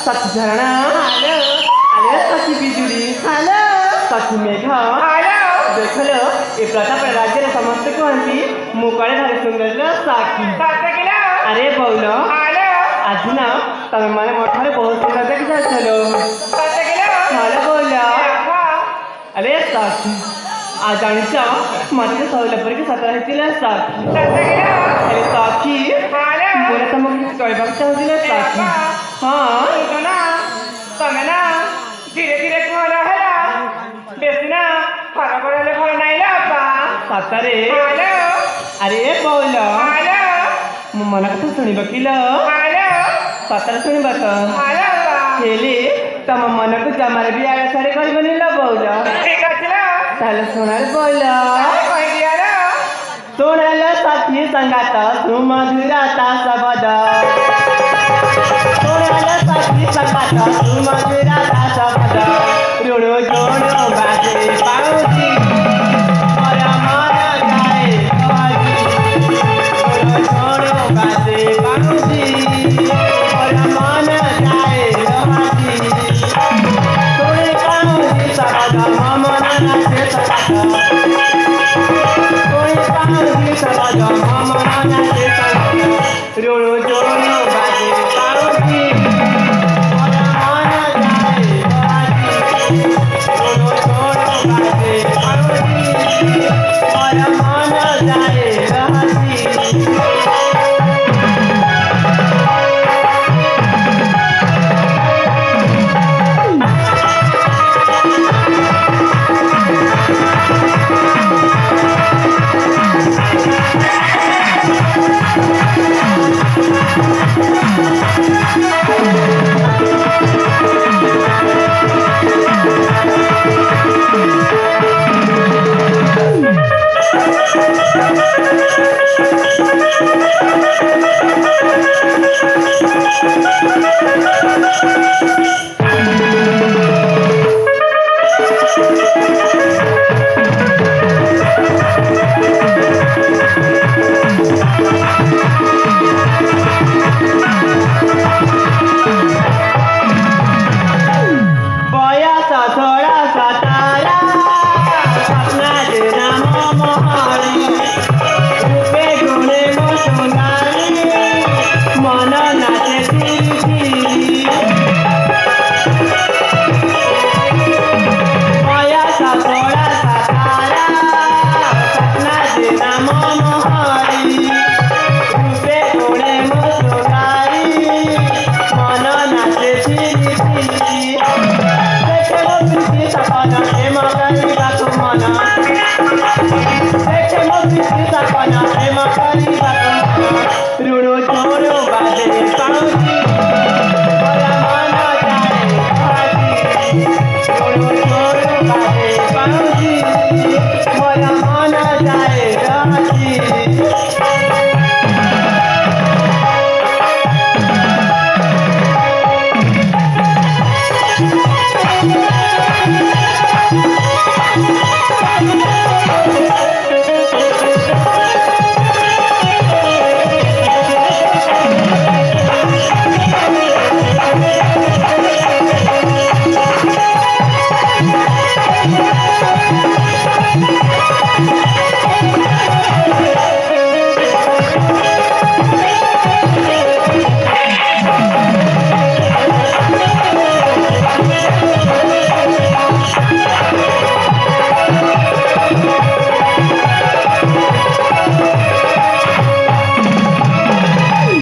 सखी झरणा आले सखी बिजुली सखी मेघ देखल ए प्रताप राज्य समस्त कहती मु कड़े भारी सुंदर साखी अरे बौल आज ना तुम मैंने मोठारे बहुत सुंदर देखी जाचलो बोल अरे साखी आज जानिच मत सहला पर कि सतरा होती साखी अरे साखी बोले तुमको किसी कहवा चाहूँ साखी हाँ तमें ना धीरे धीरे कहला है बेसी ना फल पड़े भल नाई सतरे अरे बोल मो मन कथा शुणब कि सतरे शुणब तो हेले तुम मन को जमार भी आगे सारे करबनी बोल ताले सुनार बोल सुनल सखी संगात सुमधुरता शब्द सुनल सखी संगात सुमधुरता शब्द ऋणु जोणु बाजे पाउजी मोर मन गाए कहाजी ऋणु जोणु बाजे पाउजी मोर मन गाए कहाजी सुने पाउजी शब्द मन नाचे संगात ऋणु जोणु बाजे पाउजी मोर मन गाए कहाजी ऋणु जोणु बाजे पाउजी मोर मन गाए कहाजी